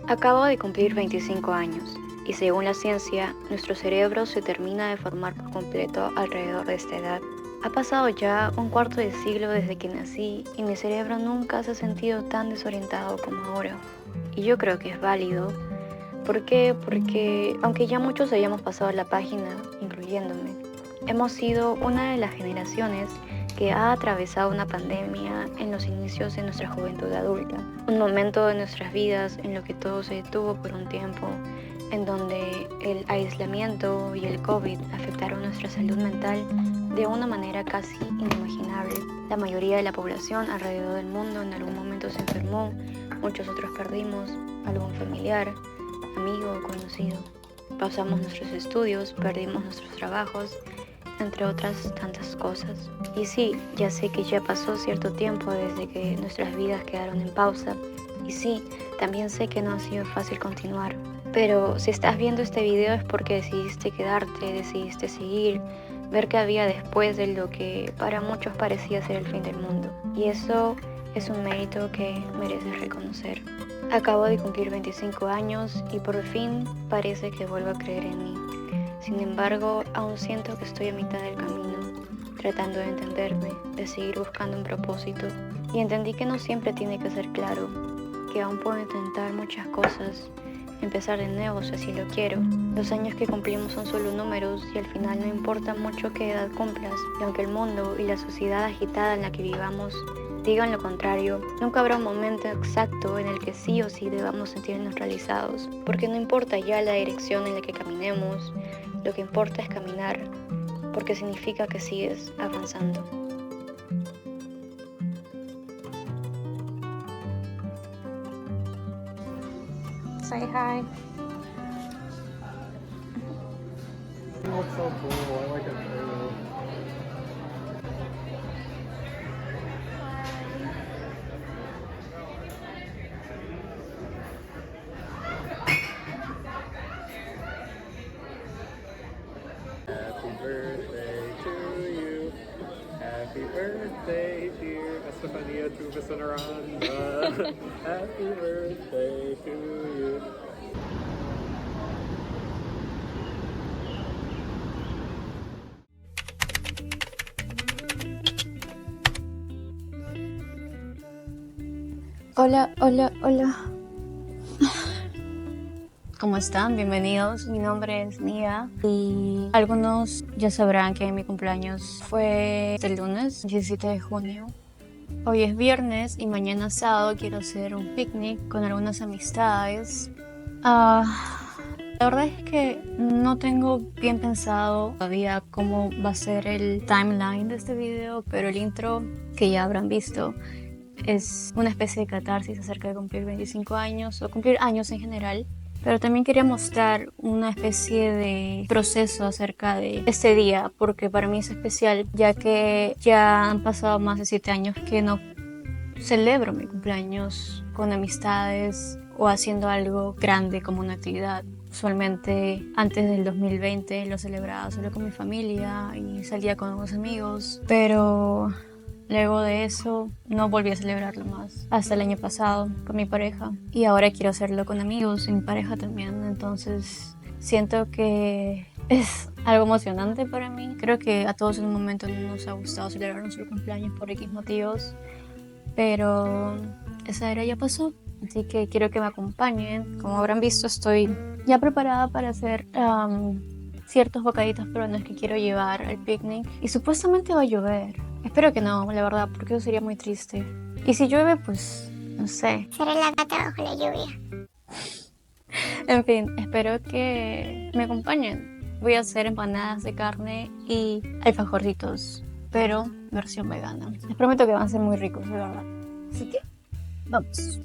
Acabo de cumplir 25 años y según la ciencia, nuestro cerebro se termina de formar por completo alrededor de esta edad. Ha pasado ya un cuarto de siglo desde que nací y mi cerebro nunca se ha sentido tan desorientado como ahora. Y yo creo que es válido. ¿Por qué? Porque aunque ya muchos hayamos pasado la página, incluyéndome, hemos sido una de las generaciones que ha atravesado una pandemia en los inicios de nuestra juventud adulta. Un momento de nuestras vidas en lo que todo se detuvo por un tiempo, en donde el aislamiento y el COVID afectaron nuestra salud mental de una manera casi inimaginable. La mayoría de la población alrededor del mundo en algún momento se enfermó, muchos otros perdimos algún familiar, amigo o conocido. Pausamos nuestros estudios, perdimos nuestros trabajos, entre otras tantas cosas. Y sí, ya sé que ya pasó cierto tiempo desde que nuestras vidas quedaron en pausa. Y sí, también sé que no ha sido fácil continuar. Pero si estás viendo este video es porque decidiste quedarte, decidiste seguir, ver qué había después de lo que para muchos parecía ser el fin del mundo. Y eso es un mérito que mereces reconocer. Acabo de cumplir 25 años y por fin parece que vuelvo a creer en mí. Sin embargo, aún siento que estoy a mitad del camino, tratando de entenderme, de seguir buscando un propósito. Y entendí que no siempre tiene que ser claro, que aún puedo intentar muchas cosas, empezar de nuevo si así lo quiero. Los años que cumplimos son solo números y al final no importa mucho qué edad cumplas. Y aunque el mundo y la sociedad agitada en la que vivamos digan lo contrario, nunca habrá un momento exacto en el que sí o sí debamos sentirnos realizados, porque no importa ya la dirección en la que caminemos, lo que importa es caminar, porque significa que sigues avanzando. Say hi. You look so cool. I like it too. Happy birthday to you. Happy birthday, dear Estefania Tubis-Aranda. Happy birthday to you. Hola, hola, hola. ¿Cómo están? Bienvenidos. Mi nombre es Nia y algunos ya sabrán que mi cumpleaños fue el lunes 17 de junio. Hoy es viernes y mañana sábado quiero hacer un picnic con algunas amistades. La verdad es que no tengo bien pensado todavía cómo va a ser el timeline de este video, pero el intro que ya habrán visto es una especie de catarsis acerca de cumplir 25 años o cumplir años en general. Pero también quería mostrar una especie de proceso acerca de este día, porque para mí es especial, ya que ya han pasado más de 7 años que no celebro mi cumpleaños con amistades o haciendo algo grande como una actividad. Usualmente antes del 2020 lo celebraba solo con mi familia y salía con unos amigos, pero luego de eso no volví a celebrarlo más hasta el año pasado con mi pareja y ahora quiero hacerlo con amigos y mi pareja también. Entonces siento que es algo emocionante para mí. Creo que a todos en un momento nos ha gustado celebrar nuestro cumpleaños por X motivos, pero esa era ya pasó. Así que quiero que me acompañen. Como habrán visto, estoy ya preparada para hacer ciertos bocaditos peruanos que quiero llevar al picnic. Y supuestamente va a llover. Espero que no, la verdad, porque eso sería muy triste. Y si llueve, pues, no sé. Seré la gata bajo la lluvia. En fin, espero que me acompañen. Voy a hacer empanadas de carne y alfajorcitos, pero versión vegana. Les prometo que van a ser muy ricos, de verdad. Así que, vamos.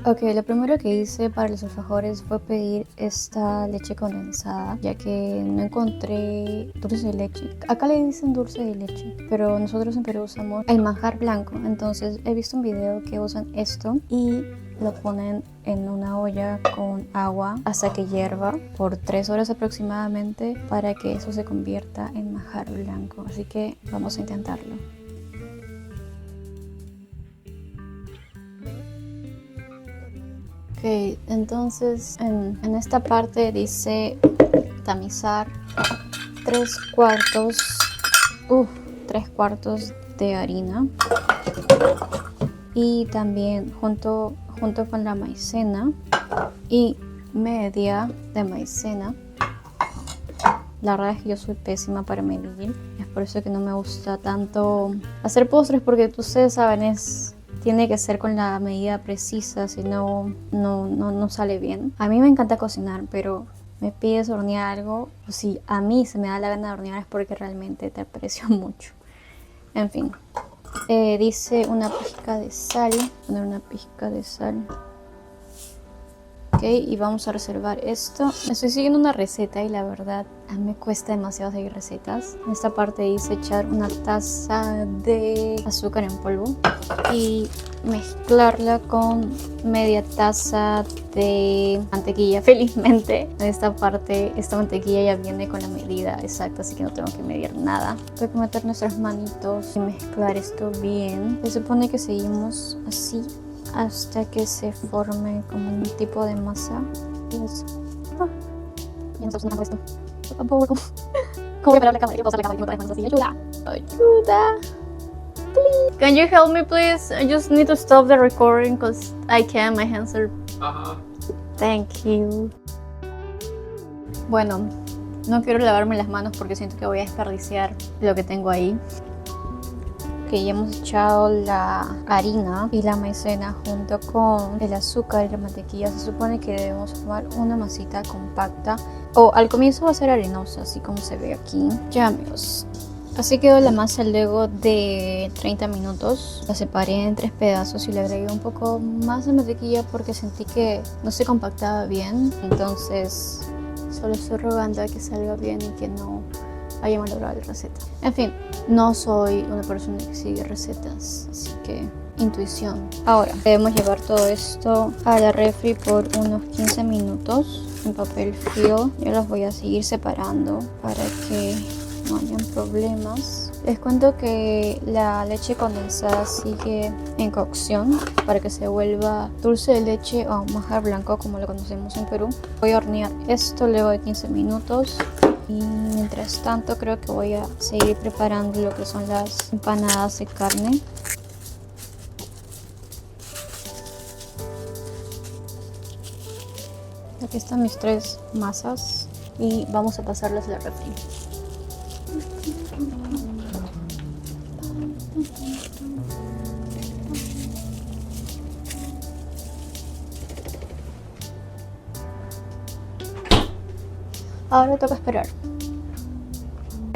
Ok, lo primero que hice para los alfajores fue pedir esta leche condensada, ya que no encontré dulce de leche. Acá le dicen dulce de leche, pero nosotros en Perú usamos el manjar blanco. Entonces he visto un video que usan esto y lo ponen en una olla con agua hasta que hierva por 3 horas aproximadamente para que eso se convierta en manjar blanco. Así que vamos a intentarlo. Ok, entonces en esta parte dice tamizar 3 cuartos, 3 cuartos de harina y también junto con la maicena y media de maicena. La verdad es que yo soy pésima para medir, es por eso que no me gusta tanto hacer postres, porque ustedes saben, tiene que ser con la medida precisa, si no sale bien. A mí me encanta cocinar, pero me pides hornear algo, o si a mí se me da la gana de hornear es porque realmente te aprecio mucho. En fin, dice una pizca de sal, poner una pizca de sal. Ok, y vamos a reservar esto. Estoy siguiendo una receta y la verdad a mí me cuesta demasiado seguir recetas. En esta parte dice echar una taza de azúcar en polvo y mezclarla con media taza de mantequilla. Felizmente en esta parte esta mantequilla ya viene con la medida exacta, así que no tengo que medir nada. Tengo que meter nuestras manitos y mezclar esto bien. Se supone que seguimos así hasta que se forme como un tipo de masa. Y nosotros no esto. Por favor, ¿cómo voy a parar la cámara? Yo puedo usar la cámara y me pones así. Ayuda. Please. Can you help me, please? I just need to stop the recording because I can't. My hands are. Thank you. Bueno, no quiero lavarme las manos porque siento que voy a desperdiciar lo que tengo ahí. Que ya hemos echado la harina y la maicena junto con el azúcar y la mantequilla. Se supone que debemos formar una masita compacta, o al comienzo va a ser arenosa, así como se ve aquí. Ya, amigos, así quedó la masa luego de 30 minutos. La separé en 3 pedazos y le agregué un poco más de mantequilla porque sentí que no se compactaba bien. Entonces solo estoy rogando a que salga bien y que no haya malogrado la receta. En fin, no soy una persona que sigue recetas, así que intuición. Ahora debemos llevar todo esto a la refri por unos 15 minutos en papel frío. Yo las voy a seguir separando para que no hayan problemas. Les cuento que la leche condensada sigue en cocción para que se vuelva dulce de leche o manjar blanco como lo conocemos en Perú. Voy a hornear esto luego de 15 minutos. Y mientras tanto creo que voy a seguir preparando lo que son las empanadas de carne. Aquí están mis 3 masas y vamos a pasarlas a la refri. Ahora toca esperar.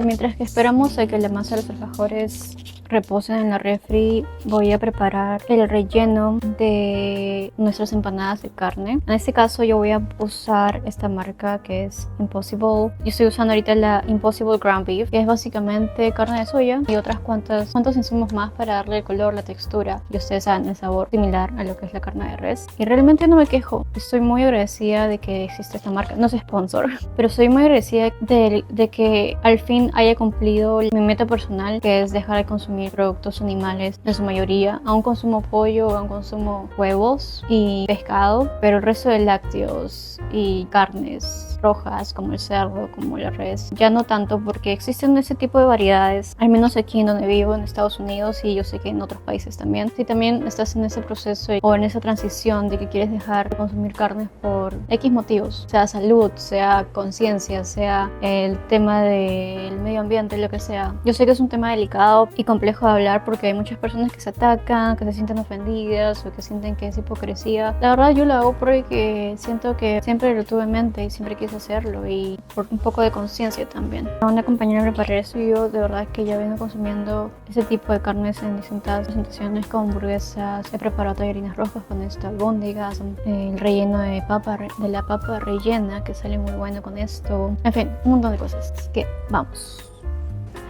Mientras que esperamos a que la masa de los alfajores reposen en la refri, voy a preparar el relleno de nuestras empanadas de carne. En este caso yo voy a usar esta marca que es Impossible. Yo estoy usando ahorita la Impossible Ground Beef, que es básicamente carne de soya y otras cuantos insumos más para darle el color, la textura y ustedes saben el sabor similar a lo que es la carne de res. Y realmente no me quejo, estoy muy agradecida de que existe esta marca. No soy sponsor, pero estoy muy agradecida de que al fin haya cumplido mi meta personal, que es dejar de consumir productos animales en su mayoría. Aún consumo pollo, aún consumo huevos y pescado, pero el resto de lácteos y carnes rojas como el cerdo, como la res, ya no tanto, porque existen ese tipo de variedades, al menos aquí en donde vivo, en Estados Unidos, y yo sé que en otros países también. Si también estás en ese proceso o en esa transición de que quieres dejar de consumir carnes por X motivos, sea salud, sea conciencia, sea el tema del medio ambiente, lo que sea. Yo sé que es un tema delicado y complejo de hablar porque hay muchas personas que se atacan, que se sienten ofendidas o que sienten que es hipocresía. La verdad yo lo hago porque siento que siempre lo tuve en mente y siempre quise hacerlo, y por un poco de conciencia también. A una compañera me preparé eso y yo de verdad que ya vengo consumiendo ese tipo de carnes en distintas presentaciones como hamburguesas. He preparado tallarinas rojas con esto, albóndigas, el relleno de la papa rellena que sale muy bueno con esto. En fin, un montón de cosas. Así que vamos.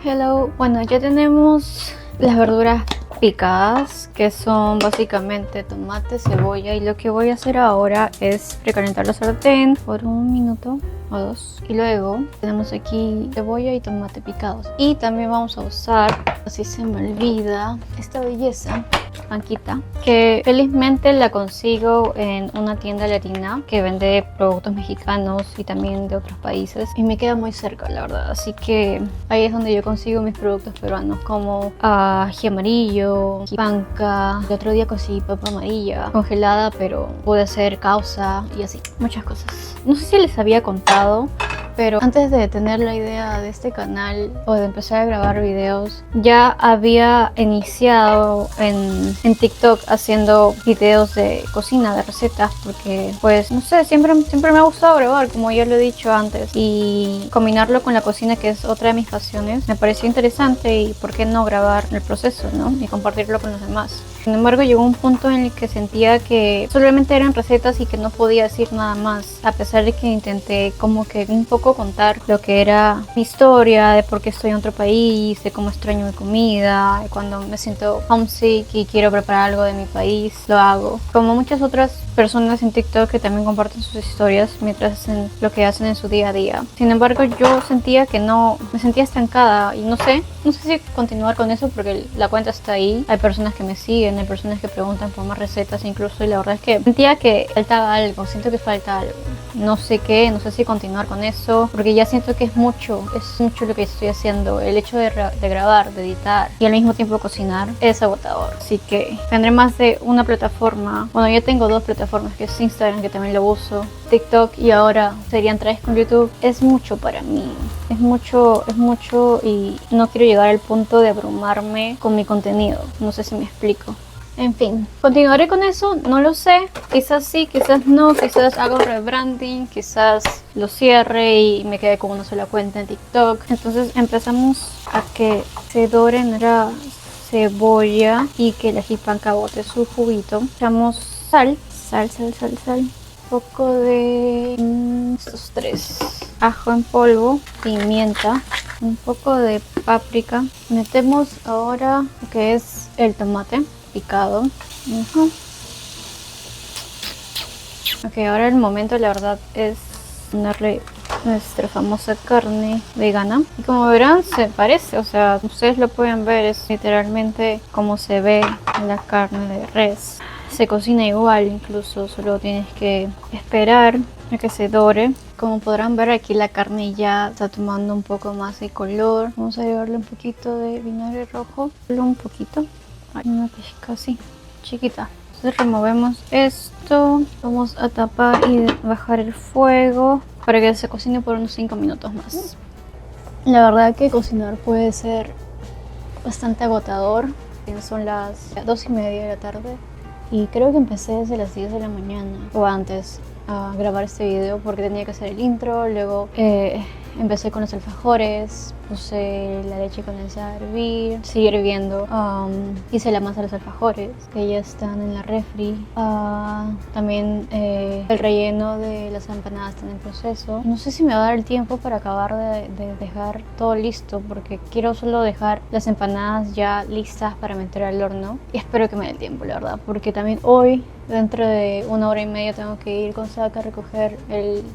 Hello. Bueno, ya tenemos las verduras picadas, que son básicamente tomate, cebolla, y lo que voy a hacer ahora es precalentar la sartén por 1 minuto o 2, y luego tenemos aquí cebolla y tomate picados, y también vamos a usar, así se me olvida, esta belleza panquita, que felizmente la consigo en una tienda latina que vende productos mexicanos y también de otros países, y me queda muy cerca, la verdad. Así que ahí es donde yo consigo mis productos peruanos, como ají amarillo, ají panca. El otro día conseguí papa amarilla congelada, pero pude hacer causa y así, muchas cosas. No sé si les había contado, pero antes de tener la idea de este canal o de empezar a grabar videos, ya había iniciado en TikTok haciendo videos de cocina, de recetas, porque pues no sé, siempre me ha gustado grabar, como ya lo he dicho antes, y combinarlo con la cocina, que es otra de mis pasiones, me pareció interesante, y por qué no grabar el proceso, ¿no? Y compartirlo con los demás. Sin embargo, llegó un punto en el que sentía que solamente eran recetas y que no podía decir nada más, a pesar de que intenté como que un poco contar lo que era mi historia, de por qué estoy en otro país, de cómo extraño mi comida, de cuando me siento homesick y quiero preparar algo de mi país, lo hago. Como muchas otras personas en TikTok que también comparten sus historias mientras hacen lo que hacen en su día a día. Sin embargo, yo sentía que no, me sentía estancada y no sé si continuar con eso, porque la cuenta está ahí, hay personas que me siguen, hay personas que preguntan por más recetas incluso, y la verdad es que sentía que faltaba algo, siento que falta algo. No sé qué, no sé si continuar con eso, porque ya siento que es mucho lo que estoy haciendo. El hecho de grabar, de editar y al mismo tiempo cocinar es agotador. Así que tendré más de una plataforma. Bueno, yo tengo dos plataformas, que es Instagram, que también lo uso, TikTok, y ahora serían tres con YouTube. Es mucho para mí, es mucho, y no quiero llegar al punto de abrumarme con mi contenido. No sé si me explico. En fin, continuaré con eso, no lo sé, quizás sí, quizás no, quizás hago rebranding, quizás lo cierre y me quede con una sola cuenta en TikTok. Entonces empezamos a que se dore nuestra cebolla y que el ají panca bote su juguito. Echamos sal, un poco de estos tres, ajo en polvo, pimienta, un poco de páprica. Metemos ahora lo que es el tomate picado. Ok, ahora el momento, la verdad, es ponerle nuestra famosa carne vegana. Y como verán, se parece, o sea, ustedes lo pueden ver, es literalmente como se ve la carne de res. Se cocina igual, incluso solo tienes que esperar a que se dore. Como podrán ver, aquí la carne ya está tomando un poco más de color. Vamos a agregarle un poquito de vinagre rojo, solo un poquito. Una pizca así, chiquita. Entonces removemos esto. Vamos a tapar y bajar el fuego para que se cocine por unos 5 minutos más. La verdad que cocinar puede ser bastante agotador. Son las 2:30 de la tarde y creo que empecé desde las 10 de la mañana o antes a grabar este video porque tenía que hacer el intro. Luego empecé con los alfajores, puse la leche condensada a hervir, sigue hirviendo. Hice la masa de los alfajores que ya están en la refri. También el relleno de las empanadas está en proceso. No sé si me va a dar el tiempo para acabar de dejar todo listo, porque quiero solo dejar las empanadas ya listas para meter al horno, y espero que me dé el tiempo, la verdad, porque también hoy, dentro de 1 hora y media, tengo que ir con Saka a recoger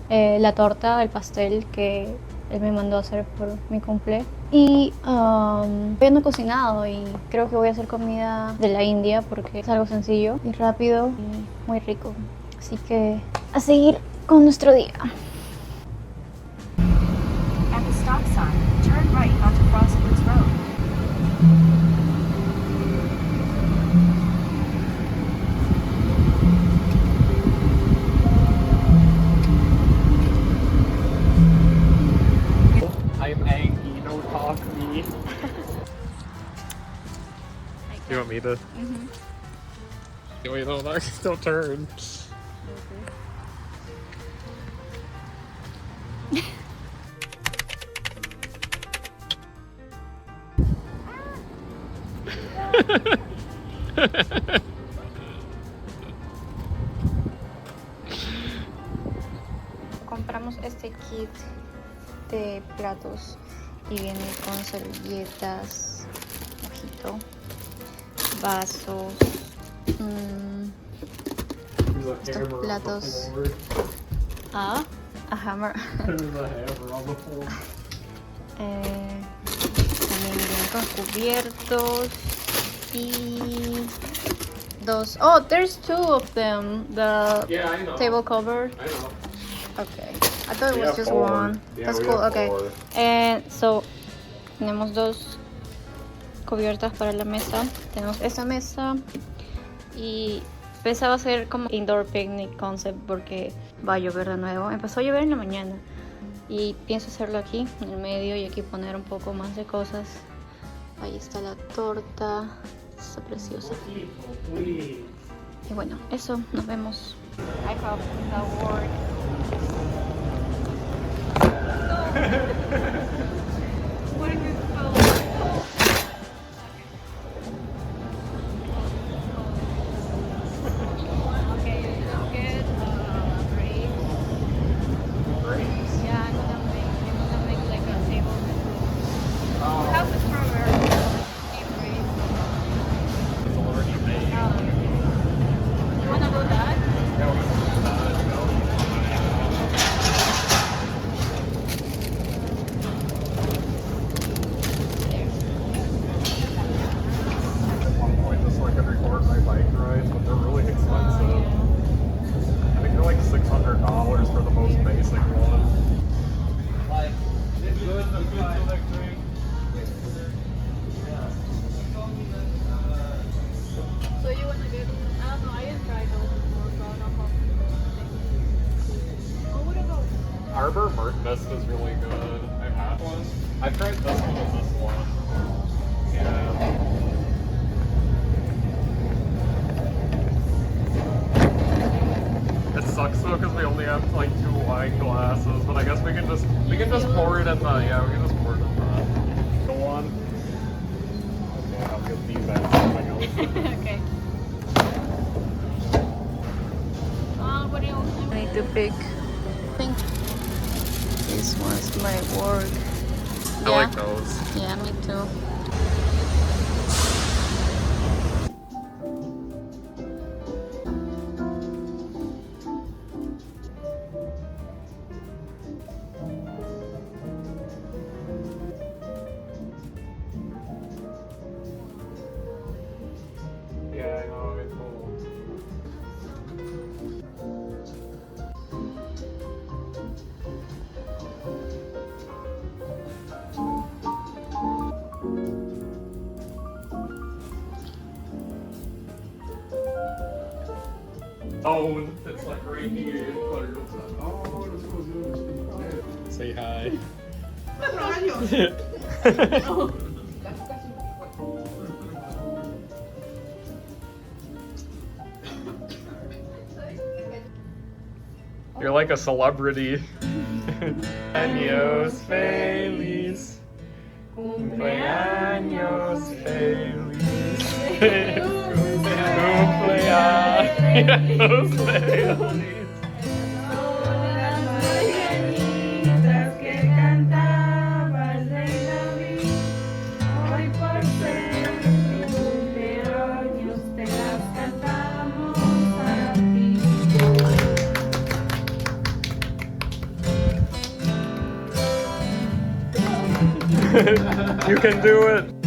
la torta, el pastel que él me mandó a hacer por mi cumple. Y hoy no he cocinado y creo que voy a hacer comida de la India porque es algo sencillo y rápido y muy rico. Así que a seguir con nuestro día. At the stop sign, turn right onto Crosswoods Road. I'm angry, don't talk to me. You want me to? Wait, hold on, I can still turn. Compramos este kit de platos y viene con servilletas, ojito, vasos, estos platos, a hammer. There's a hammer on the floor. También vienen con cubiertos y those. Oh, there's two of them. The Yeah, I know. table cover. I know. Okay. I thought it We was have just four. one. Yeah, That's we cool. have Okay. four. And so tenemos dos cubiertas para la mesa. Tenemos esa mesa y pensaba hacer como indoor picnic concept porque va a llover de nuevo. Empezó a llover en la mañana y pienso hacerlo aquí en el medio y aquí poner un poco más de cosas. Ahí está la torta, está preciosa. Y bueno, eso, nos vemos. I have the word. What is it called? Okay, let's get grapes. Grapes? Yeah, I'm gonna make like a table. Oh, We have the strawberry and grapes. it's already made. You wanna do that? Yeah, we can do that. At one point, just so I could record my bike rides, but they're really expensive. I think they're like $600 for the most basic one. So you wanna get? I don't know. I didn't try those before, so I don't know how. Oh, what about? Arbor Mist is really good. I've had one. I've tried this one and this one. Yeah. It sucks though because we only have like 2 wine glasses, but I guess we can just pour it in the we can just pour it in the one. Okay, I'll get these and something else. Okay. What do you want? I need to pick. I think this one's my work. I like those. Yeah, me too. Yeah, I know, it's cool. Oh, it's like right here. Say hi. You're like a celebrity. Años feliz. Cumpleaños feliz. Cumpleaños feliz. You can do it.